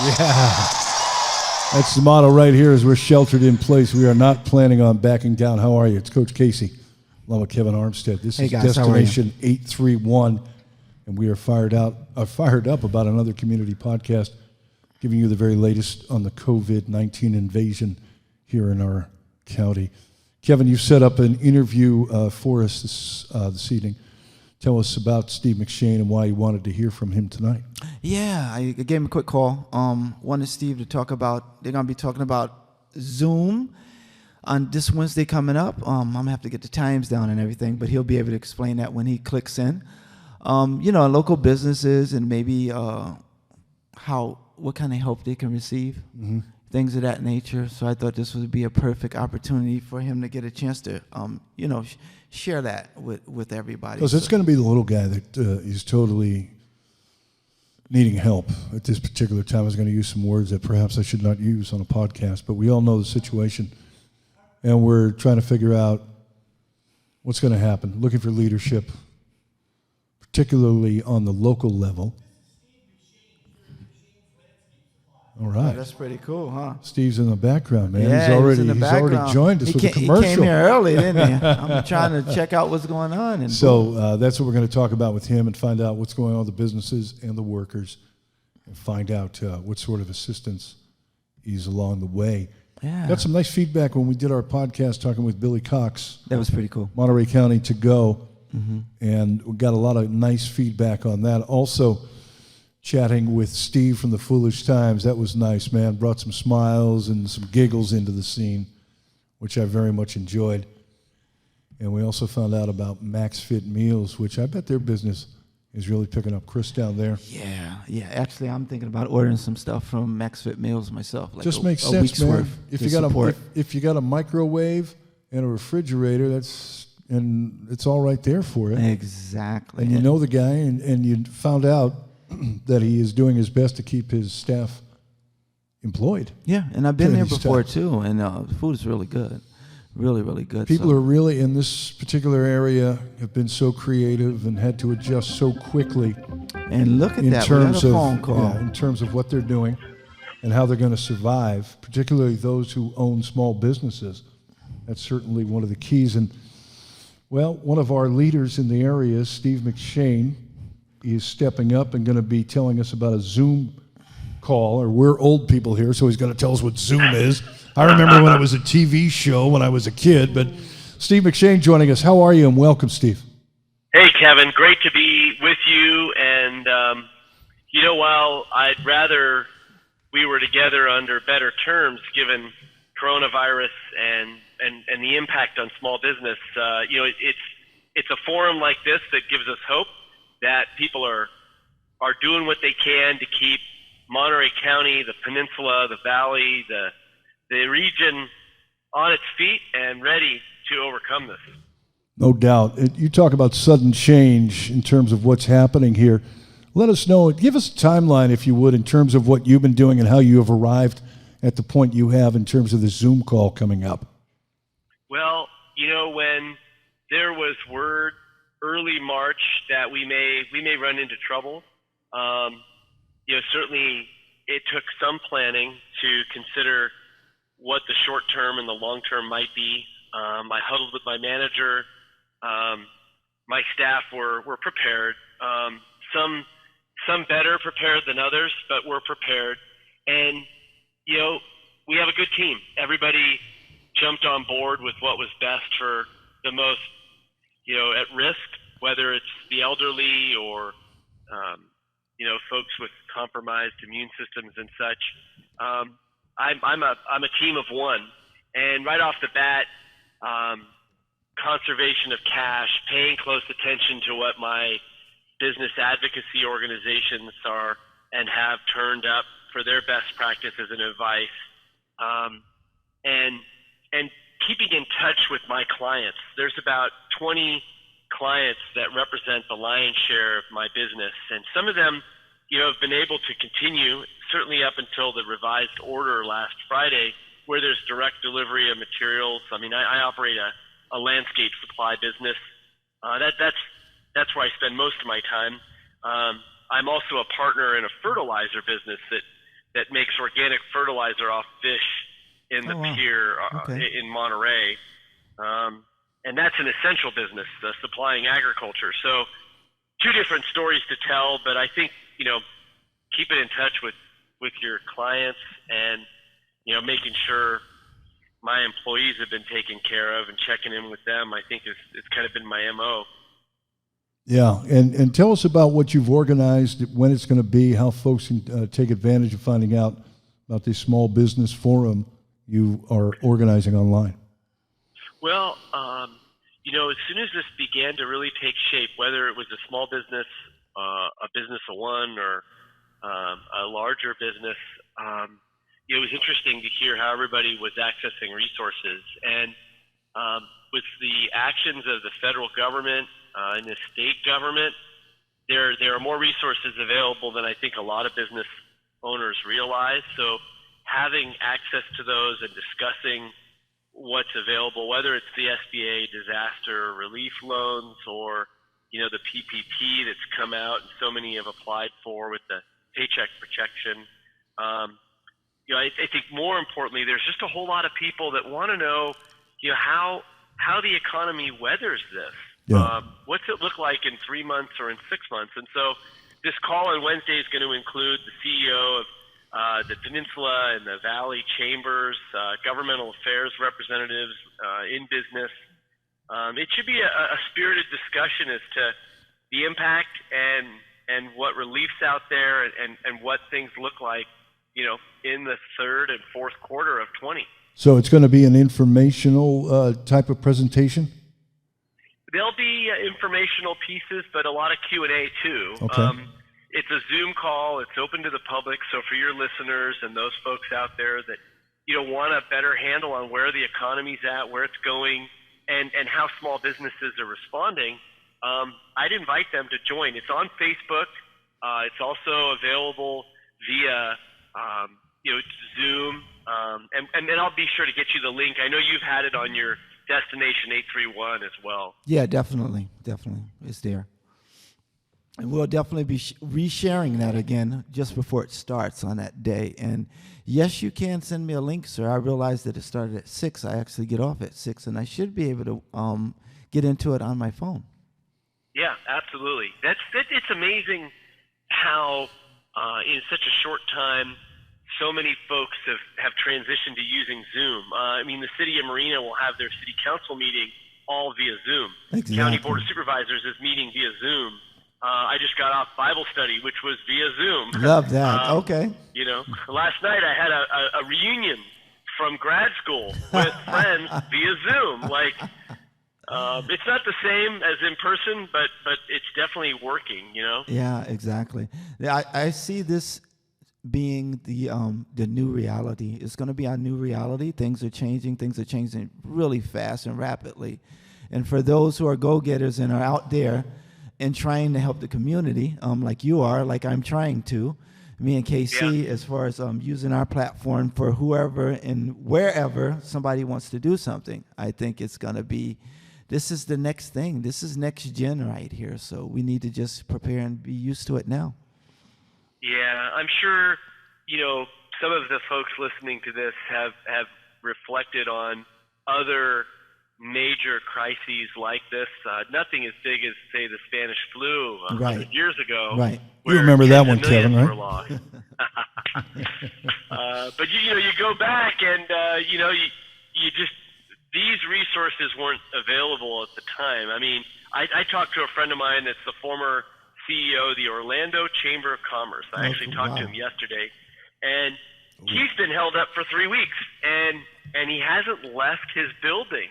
Yeah. That's the motto right here as we're sheltered in place. We are not planning on backing down. How are you? It's Coach Casey, along with Kevin Armstead. This is guys, Destination 831, and we are fired up about another community podcast, giving you the very latest on the COVID-19 invasion here in our county. Kevin, you've set up an interview for us this evening. Tell us about Steve McShane and why you wanted to hear from him tonight. Yeah, I gave him a quick call. Wanted Steve to talk about, they're going to be talking about Zoom on this Wednesday coming up. I'm going to have to get the times down and everything, but he'll be able to explain that when he clicks in. Local businesses and maybe what kind of help they can receive, things of that nature. So I thought this would be a perfect opportunity for him to get a chance to, share that with everybody. Because it's going to be the little guy that is totally needing help at this particular time. I was going to use some words that perhaps I should not use on a podcast, but we all know the situation, and we're trying to figure out what's going to happen, looking for leadership, particularly on the local level. All right. Oh, that's pretty cool, huh? Steve's in the background, man. Yeah, he's already joined us with a commercial. He came here early, didn't he? I'm trying to check out what's going on. And so that's what we're going to talk about with him and find out what's going on with the businesses and the workers and find out what sort of assistance is along the way. Yeah. Got some nice feedback when we did our podcast talking with Billy Cox. That was pretty cool. Monterey County to go. And we got a lot of nice feedback on that. Also, chatting with Steve from the Foolish Times. That was nice, man. Brought some smiles and some giggles into the scene, which I very much enjoyed. And we also found out about Max Fit Meals, which I bet their business is really picking up. Chris down there. Yeah. Actually, I'm thinking about ordering some stuff from Max Fit Meals myself. Like just makes a sense, week's man. worth If you got a microwave and a refrigerator, and it's all right there for you. Exactly. And you know the guy, and you found out that he is doing his best to keep his staff employed. Yeah, and I've been there before too, and the food is really good. Really, really good. People are really, in this particular area, have been so creative and had to adjust so quickly. And look at that, we got a phone call. Yeah, in terms of what they're doing and how they're going to survive, particularly those who own small businesses. That's certainly one of the keys. And, well, one of our leaders in the area, Steve McShane, is stepping up and going to be telling us about a Zoom call, or we're old people here, so he's going to tell us what Zoom is. I remember when it was a TV show when I was a kid, but Steve McShane joining us. How are you, and welcome, Steve. Hey, Kevin. Great to be with you, and, while I'd rather we were together under better terms given coronavirus and the impact on small business, it's a forum like this that gives us hope that people are doing what they can to keep Monterey County, the peninsula, the valley, the region on its feet and ready to overcome this. No doubt. You talk about sudden change in terms of what's happening here. Let us know, give us a timeline, if you would, in terms of what you've been doing and how you have arrived at the point you have in terms of the Zoom call coming up. Well, when there was word early March that we may run into trouble. Certainly it took some planning to consider what the short term and the long term might be. I huddled with my manager. My staff were prepared. Some better prepared than others, but we're prepared. And we have a good team. Everybody jumped on board with what was best for the most at risk, whether it's the elderly or, folks with compromised immune systems and such. I'm a team of one, and right off the bat, conservation of cash, paying close attention to what my business advocacy organizations are and have turned up for their best practices and advice, and keeping in touch with my clients. There's about 20 clients that represent the lion's share of my business, and some of them, have been able to continue, certainly up until the revised order last Friday, where there's direct delivery of materials. I mean, I operate a landscape supply business. That's where I spend most of my time. I'm also a partner in a fertilizer business that that makes organic fertilizer off fish in the wow. pier Okay. in Monterey. And that's an essential business, supplying agriculture. So 2 different stories to tell, but I think, keeping in touch with your clients and, making sure my employees have been taken care of and checking in with them, I think it's kind of been my MO. Yeah, and tell us about what you've organized, when it's going to be, how folks can take advantage of finding out about this small business forum you are organizing online. Well, as soon as this began to really take shape, whether it was a small business, a business of one, or a larger business, it was interesting to hear how everybody was accessing resources. And with the actions of the federal government and the state government, there are more resources available than I think a lot of business owners realize. So having access to those and discussing what's available, whether it's the SBA disaster relief loans or, the PPP that's come out and so many have applied for with the Paycheck Protection. I think more importantly, there's just a whole lot of people that want to know, how the economy weathers this. Yeah. What's it look like in 3 months or in 6 months? And so this call on Wednesday is going to include the CEO of the Peninsula and the Valley Chambers, governmental affairs representatives in business. It should be a spirited discussion as to the impact and what relief's out there and what things look like, in the 3rd and 4th quarter of 20. So it's going to be an informational type of presentation? There'll be informational pieces, but a lot of Q&A too. Okay. It's a Zoom call. It's open to the public. So for your listeners and those folks out there that want a better handle on where the economy's at, where it's going, and how small businesses are responding, I'd invite them to join. It's on Facebook. It's also available via Zoom, and then I'll be sure to get you the link. I know you've had it on your Destination 831 as well. Yeah, definitely. It's there. And we'll definitely be resharing that again just before it starts on that day. And yes, you can send me a link, sir. I realized that it started at 6. I actually get off at 6, and I should be able to get into it on my phone. Yeah, absolutely. It's amazing how in such a short time so many folks have transitioned to using Zoom. The city of Marina will have their city council meeting all via Zoom. Exactly. County Board of Supervisors is meeting via Zoom. I just got off Bible study, which was via Zoom. Love that. Okay. Last night I had a reunion from grad school with friends via Zoom. It's not the same as in person, but it's definitely working, Yeah, exactly. I see this being the new reality. It's going to be our new reality. Things are changing really fast and rapidly. And for those who are go-getters and are out there and trying to help the community, like you are, like I'm trying to, me and KC, as far as using our platform for whoever and wherever somebody wants to do something, I think it's going to be, this is the next thing. This is next gen right here. So we need to just prepare and be used to it now. Yeah, I'm sure, some of the folks listening to this have reflected on other major crises like this. Nothing as big as, say, the Spanish flu 100 years ago. Right. You remember that one, Kevin, right? Were lost. But you go back and you just, these resources weren't available at the time. I talked to a friend of mine that's the former CEO of the Orlando Chamber of Commerce. I actually talked to him yesterday, and he's been held up for 3 weeks, and he hasn't left his building.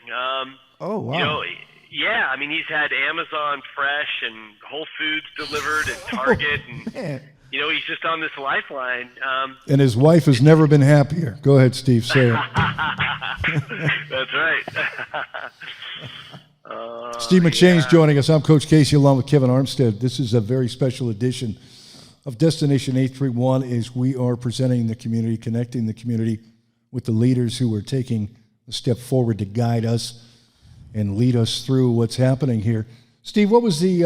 Oh, wow. Yeah, he's had Amazon Fresh and Whole Foods delivered and Target, and he's just on this lifeline. And his wife has never been happier. Go ahead, Steve, say it. That's right. Steve McShane's joining us. I'm Coach Casey along with Kevin Armstead. This is a very special edition of Destination 831 as we are presenting the community, connecting the community with the leaders who are taking a step forward to guide us and lead us through what's happening here. Steve, what was the,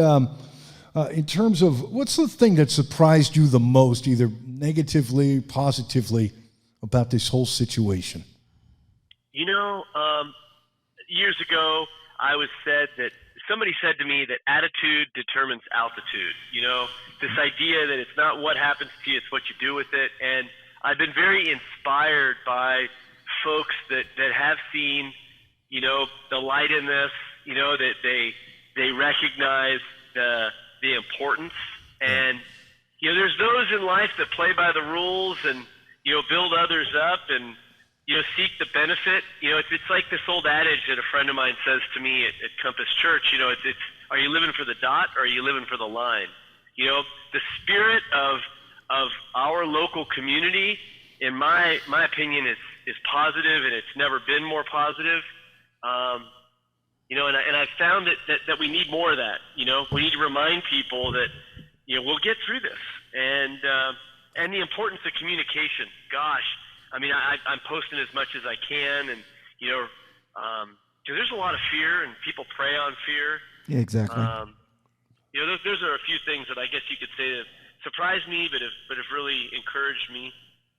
in terms of, what's the thing that surprised you the most, either negatively, positively about this whole situation? You know, years ago, somebody said to me that attitude determines altitude. You know, this idea that it's not what happens to you, it's what you do with it. And I've been very inspired by folks that have seen, you know, the light in this, you know, that they recognize the importance. And, you know, there's those in life that play by the rules and, you know, build others up and, you know, seek the benefit. You know, it's like this old adage that a friend of mine says to me at Compass Church, you know, it's are you living for the dot or are you living for the line? You know, the spirit of our local community, in my opinion, is positive, and it's never been more positive. You know, and I found that we need more of that. You know, we need to remind people that, you know, we'll get through this, and the importance of communication. Gosh, I mean, I'm posting as much as I can, and you know, 'cause there's a lot of fear, and people prey on fear. Yeah, exactly. You know, those are a few things that I guess you could say that surprised me, but have really encouraged me.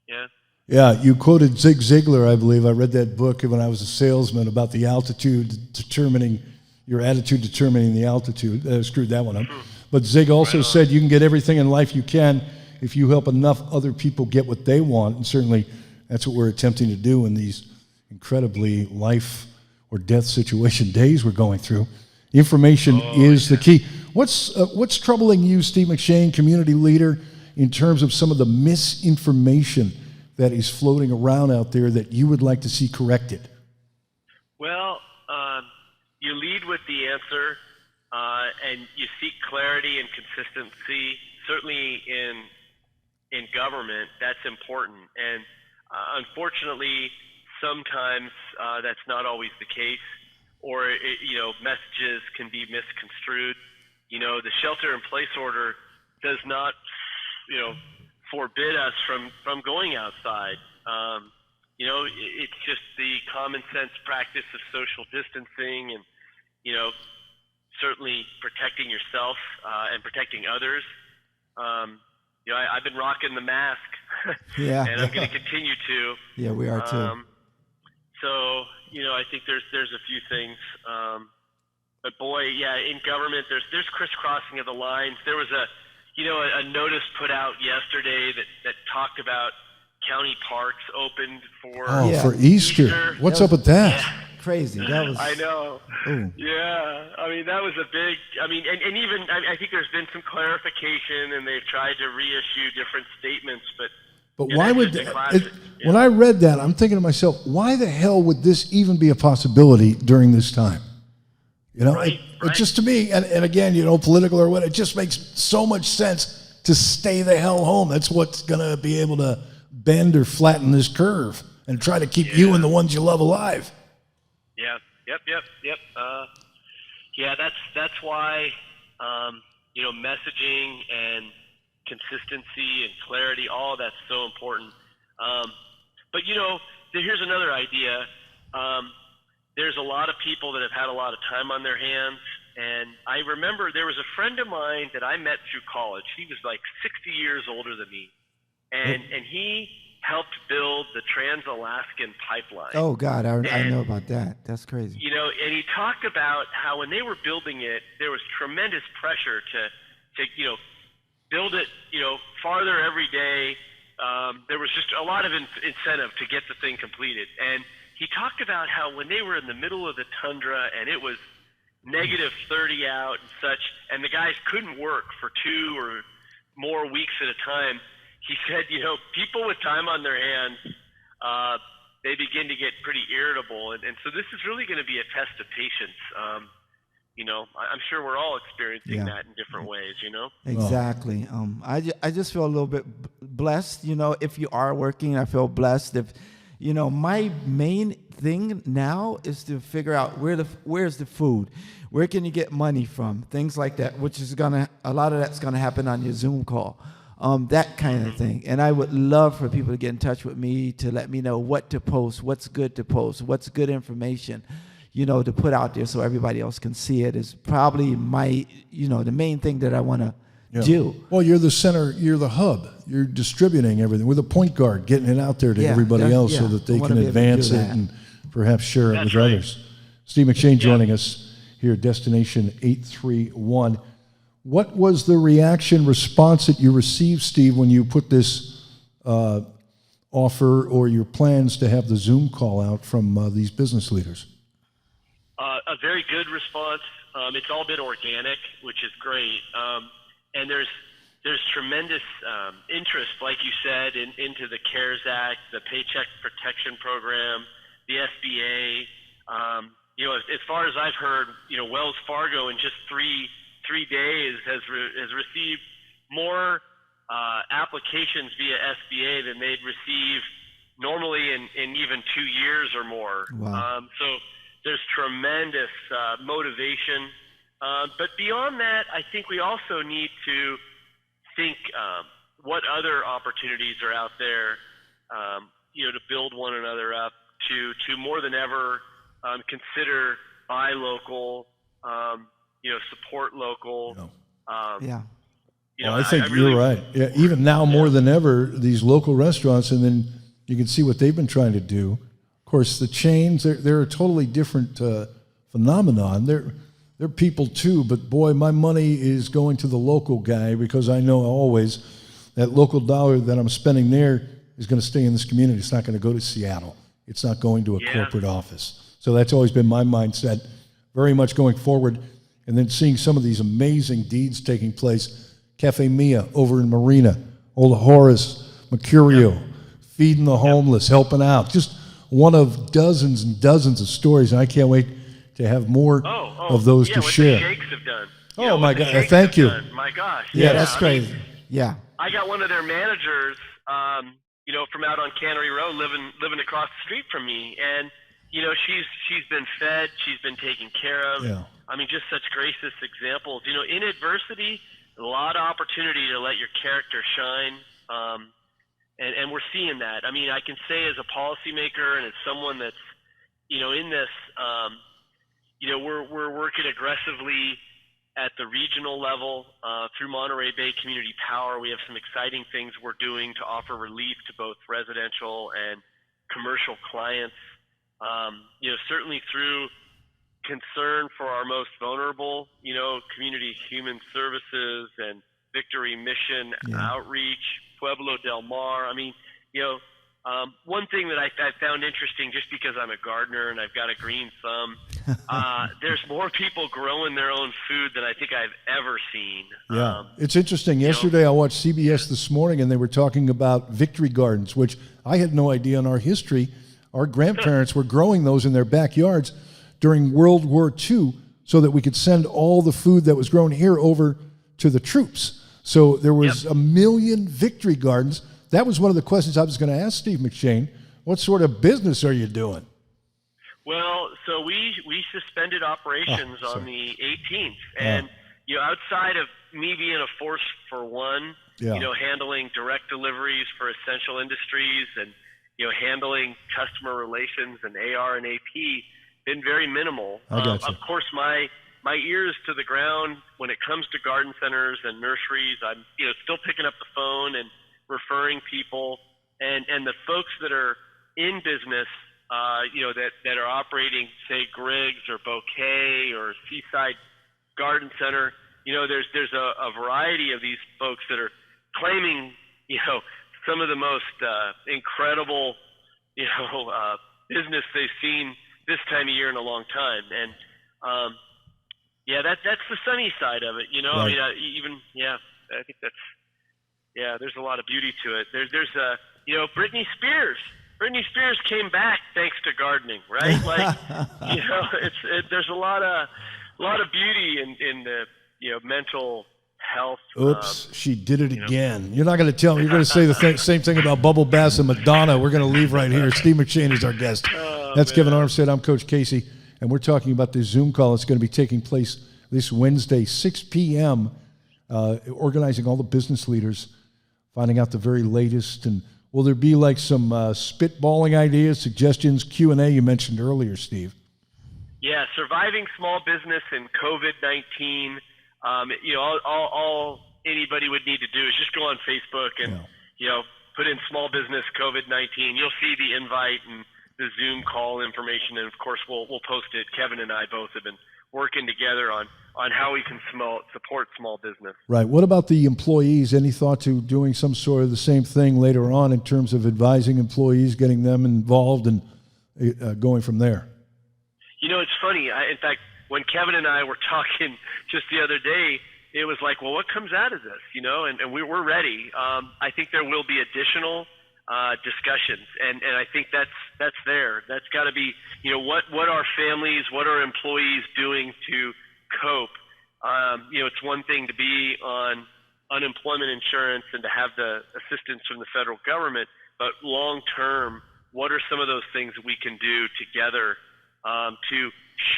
Yeah. Yeah, you quoted Zig Ziglar, I believe. I read that book when I was a salesman about the altitude determining your attitude determining the altitude. Screwed that one up. But Zig also said you can get everything in life you can if you help enough other people get what they want. And certainly that's what we're attempting to do in these incredibly life or death situation days we're going through. Information is the key. What's troubling you, Steve McShane, community leader, in terms of some of the misinformation that is floating around out there that you would like to see corrected? Well, you lead with the answer, and you seek clarity and consistency. Certainly in government, that's important. And unfortunately, sometimes that's not always the case, or you know, messages can be misconstrued. You know, the shelter-in-place order does not, you know, forbid us from going outside. You know, it's just the common sense practice of social distancing and, you know, certainly protecting yourself and protecting others. You know, I've been rocking the mask, Yeah. and I'm going to continue to. Yeah, we are too. So, you know, I think there's a few things. But boy, yeah, in government, there's crisscrossing of the lines. There was a notice put out yesterday that talked about county parks opened for for Easter. What's up with that? Yeah. Crazy. That was. I know. Ooh. Yeah. I mean, that was a big, I mean, and even, I think there's been some clarification and they've tried to reissue different statements, but Why would that's just a classic, when I read that, I'm thinking to myself, why the hell would this even be a possibility during this time? You know, Right, it just to me, and again, you know, political or what, it just makes so much sense to stay the hell home. That's what's going to be able to bend or flatten this curve and try to keep you and the ones you love alive. Yeah. Yep. Yeah, that's why, you know, messaging and consistency and clarity, all of that's so important. But, you know, here's another idea. There's a lot of people that have had a lot of time on their hands. And I remember there was a friend of mine that I met through college. He was like 60 years older than me. And he helped build the Trans-Alaskan pipeline. Oh, God, I know about that. That's crazy. You know, and he talked about how when they were building it, there was tremendous pressure to you know, build it, you know, farther every day. There was just a lot of incentive to get the thing completed. And he talked about how when they were in the middle of the tundra and it was negative 30 out and such, and the guys couldn't work for 2 or more weeks at a time, he said, you know, people with time on their hands, they begin to get pretty irritable. And so this is really going to be a test of patience. You know, I'm sure we're all experiencing that in different ways, you know? Exactly. I just feel a little bit blessed, you know, if you are working, I feel blessed. If, you know, my main thing now is to figure out where's the food, where can you get money from, things like that, which is a lot of that's gonna happen on your Zoom call, that kind of thing. And I would love for people to get in touch with me to let me know what to post, what's good to post, what's good information, you know, to put out there so everybody else can see it is probably my, you know, the main thing that I want to do. Well, you're the center, you're the hub. You're distributing everything. We're the point guard, getting it out there to Yeah, everybody that's- else so yeah. that I they wanna can be able to do advance it that. and perhaps share it That's with right. others. Steve McShane joining us here at Destination 831. What was the response that you received, Steve, when you put this offer or your plans to have the Zoom call out from these business leaders? A very good response. It's all been organic, which is great. And there's tremendous interest, like you said, into the CARES Act, the Paycheck Protection Program, the SBA. As far as I've heard, Wells Fargo in just three days has received more applications via SBA than they'd receive normally in even 2 years or more. Wow. So there's tremendous motivation. But beyond that, I think we also need to think what other opportunities are out there, to build one another up, to more than ever consider buy local, support local. Yeah. I think really, you're right. Yeah, even now more than ever, these local restaurants, and then you can see what they've been trying to do. Of course, the chains, they're a totally different phenomenon. They're people too, but boy, my money is going to the local guy because I know always that local dollar that I'm spending there is going to stay in this community. It's not going to go to Seattle. It's not going to a corporate office. So that's always been my mindset, very much going forward. And then seeing some of these amazing deeds taking place. Cafe Mia over in Marina, Old Horace, Mercurio, feeding the homeless, helping out. Just one of dozens and dozens of stories, and I can't wait to have more of those to what share. the Shakes have done. Oh, my what the God. Shakes Thank have you. done. My gosh. Yeah, that's I mean, crazy. Yeah. I got one of their managers, from out on Cannery Road, living across the street from me, and she's been fed, she's been taken care of. Yeah. I mean, just such gracious examples. In adversity, a lot of opportunity to let your character shine, and we're seeing that. I mean, I can say as a policymaker and as someone that's in this, we're working aggressively at the regional level through Monterey Bay Community Power. We have some exciting things we're doing to offer relief to both residential and commercial clients. Certainly through concern for our most vulnerable, community human services and Victory Mission Outreach, Pueblo Del Mar. I mean, one thing that I found interesting, just because I'm a gardener and I've got a green thumb, there's more people growing their own food than I think I've ever seen. Yeah, it's interesting. Yesterday I watched CBS This Morning, and they were talking about victory gardens, which I had no idea in our history. Our grandparents were growing those in their backyards during World War II so that we could send all the food that was grown here over to the troops. So there was 1 million victory gardens. That was one of the questions I was going to ask Steve McShane. What sort of business are you doing? Well, so we suspended operations on the 18th, and outside of me being a force for one, handling direct deliveries for essential industries and handling customer relations and AR and AP, been very minimal. I gotcha. Of course, my ears to the ground when it comes to garden centers and nurseries. I'm still picking up the phone and referring people, and the folks that are in business, that are operating, say, Griggs or Bouquet or Seaside Garden Center. There's a variety of these folks that are claiming, some of the most incredible, business they've seen this time of year in a long time. And that's the sunny side of it. Right. I mean, I think that's. Yeah, there's a lot of beauty to it. There's Britney Spears. Britney Spears came back thanks to gardening, right? Like, there's a lot of beauty in the mental health. Oops, she did it again. You're not going to tell me. You're going to say the same thing about Bubble Bass and Madonna. We're going to leave right here. Steve McShane is our guest. That's Kevin Armstead. I'm Coach Casey, and we're talking about this Zoom call. It's going to be taking place this Wednesday, 6 p.m., organizing all the business leaders, finding out the very latest. And will there be like some spitballing ideas, suggestions, Q&A you mentioned earlier, Steve? Yeah, surviving small business in COVID-19. I'll anybody would need to do is just go on Facebook and, put in small business COVID-19. You'll see the invite and the Zoom call information. And of course, we'll post it. Kevin and I both have been working together on how we can support small business. Right. What about the employees? Any thought to doing some sort of the same thing later on in terms of advising employees, getting them involved, and going from there? It's funny. In fact, when Kevin and I were talking just the other day, it was like, well, what comes out of this? And we're ready. I think there will be additional discussions, and I think that's there. That's got to be, what are families, what are employees doing to cope? It's one thing to be on unemployment insurance and to have the assistance from the federal government, but long term, what are some of those things that we can do together to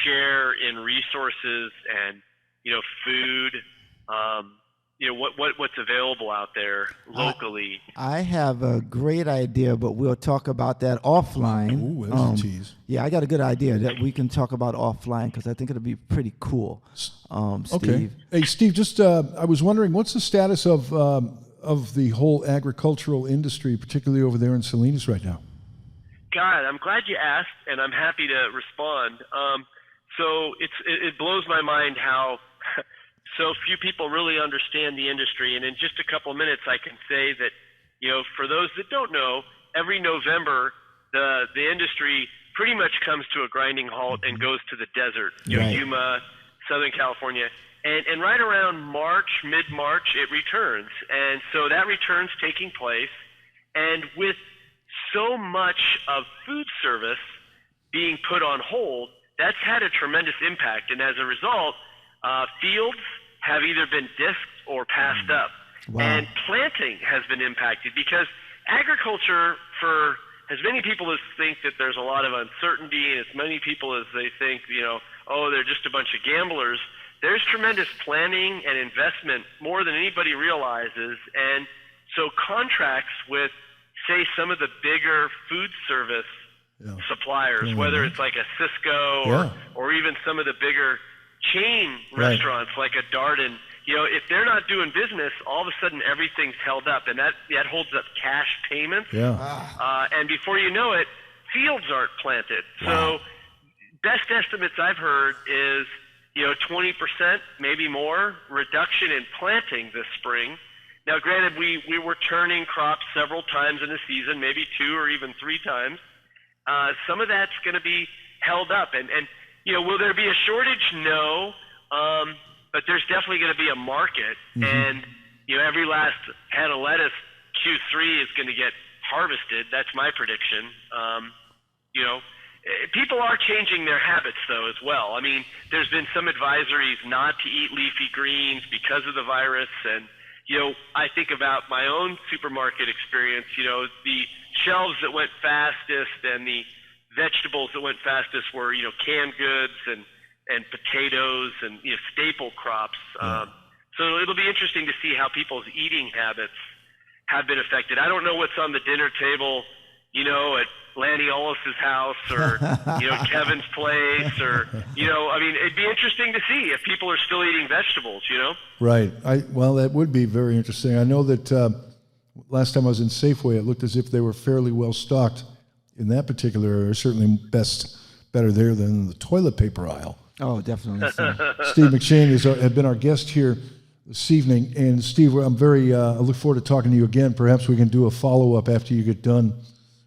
share in resources and food, what's available out there locally. I have a great idea, but we'll talk about that offline. Ooh, that's a tease. Yeah, I got a good idea that we can talk about offline because I think it'll be pretty cool. Steve. Okay. Hey, Steve, just I was wondering, what's the status of the whole agricultural industry, particularly over there in Salinas right now? God, I'm glad you asked, and I'm happy to respond. So it blows my mind how so few people really understand the industry. And in just a couple of minutes, I can say that, for those that don't know, every November, the industry pretty much comes to a grinding halt and goes to the desert, Right. Yuma, Southern California. And right around March, mid-March, it returns. And so that return's taking place. And with so much of food service being put on hold, that's had a tremendous impact. And as a result, fields have either been disked or passed up. Wow. And planting has been impacted because agriculture, for as many people as think that there's a lot of uncertainty, and as many people as they think, they're just a bunch of gamblers, there's tremendous planning and investment more than anybody realizes. And so contracts with, say, some of the bigger food service suppliers, whether it's like a Cisco or even some of the bigger chain restaurants like a Darden, if they're not doing business, all of a sudden everything's held up, and that holds up cash payments. And before you know it, fields aren't planted. So best estimates I've heard is 20%, maybe more, reduction in planting this spring. Now, granted, we were turning crops several times in the season, maybe 2 or even 3 times. Some of that's going to be held up. And will there be a shortage? No. But there's definitely going to be a market. Mm-hmm. And, every last head of lettuce, Q3 is going to get harvested. That's my prediction. People are changing their habits, though, as well. I mean, there's been some advisories not to eat leafy greens because of the virus. And, I think about my own supermarket experience, the shelves that went fastest and the vegetables that went fastest were, canned goods and potatoes and, staple crops. So it'll be interesting to see how people's eating habits have been affected. I don't know what's on the dinner table, at Lanny Ollis's house or, Kevin's place or, it'd be interesting to see if people are still eating vegetables, Right. Well, that would be very interesting. I know that last time I was in Safeway, it looked as if they were fairly well stocked in that particular area, certainly better there than the toilet paper aisle. Oh, definitely. Steve McShane has been our guest here this evening. And Steve, I look forward to talking to you again. Perhaps we can do a follow-up after you get done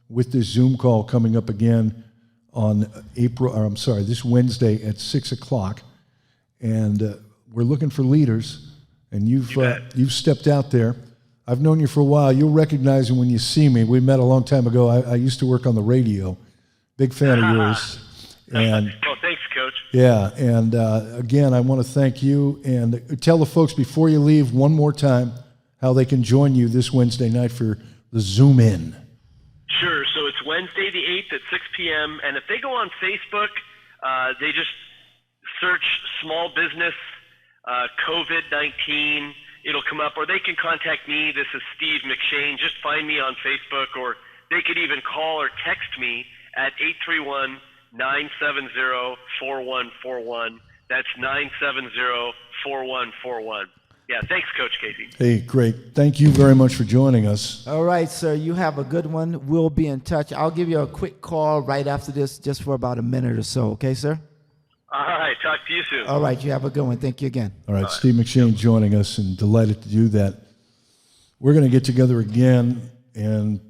with this Zoom call coming up again on this Wednesday at 6 o'clock. And we're looking for leaders, and you've stepped out there. I've known you for a while. You'll recognize me when you see me. We met a long time ago. I used to work on the radio. Big fan of yours. And well, thanks, Coach. Yeah, and again, I want to thank you. And tell the folks before you leave one more time how they can join you this Wednesday night for the Zoom In. Sure. So it's Wednesday the 8th at 6 p.m. And if they go on Facebook, they just search small business COVID-19. It'll come up, or they can contact me. This is Steve McShane. Just find me on Facebook, or they could even call or text me at 831-970-4141. That's 970-4141. Yeah, thanks, Coach Casey. Hey, great. Thank you very much for joining us. All right, sir. You have a good one. We'll be in touch. I'll give you a quick call right after this, just for about a minute or so. Okay, sir? All right, talk to you soon. All right. You have a good one. Thank you again. All right, Steve McShane joining us, and delighted to do that. We're going to get together again and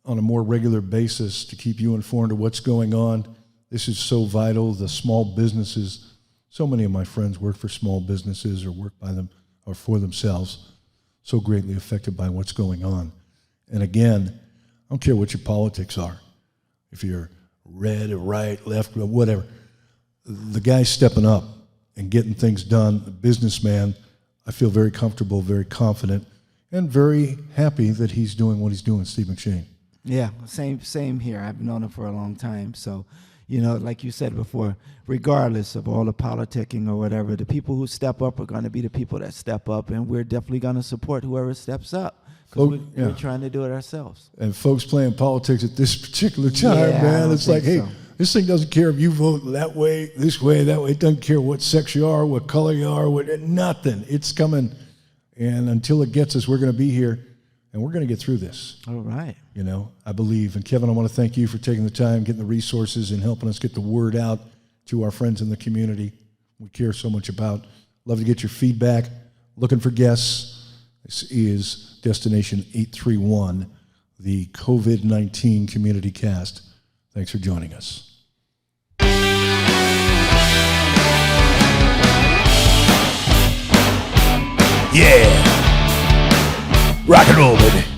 on a more regular basis to keep you informed of what's going on. This is so vital. The small businesses, so many of my friends work for small businesses or work by them or for themselves, so greatly affected by what's going on. And again, I don't care what your politics are, if you're red or right, left, whatever. The guy's stepping up and getting things done, a businessman. I feel very comfortable, very confident, and very happy that he's doing what he's doing, Steve McShane. Yeah, same here. I've known him for a long time. So, like you said before, regardless of all the politicking or whatever, the people who step up are going to be the people that step up, and we're definitely going to support whoever steps up because we're trying to do it ourselves. And folks playing politics at this particular time, Yeah, I man, don't it's like, hey, think so. this thing doesn't care if you vote that way, this way, that way. It doesn't care what sex you are, what color you are, nothing. It's coming. And until it gets us, we're going to be here, and we're going to get through this. All right. I believe. And Kevin, I want to thank you for taking the time, getting the resources, and helping us get the word out to our friends in the community we care so much about. Love to get your feedback. Looking for guests. This is Destination 831, the COVID-19 Community Cast. Thanks for joining us. Yeah. Rock and roll, baby.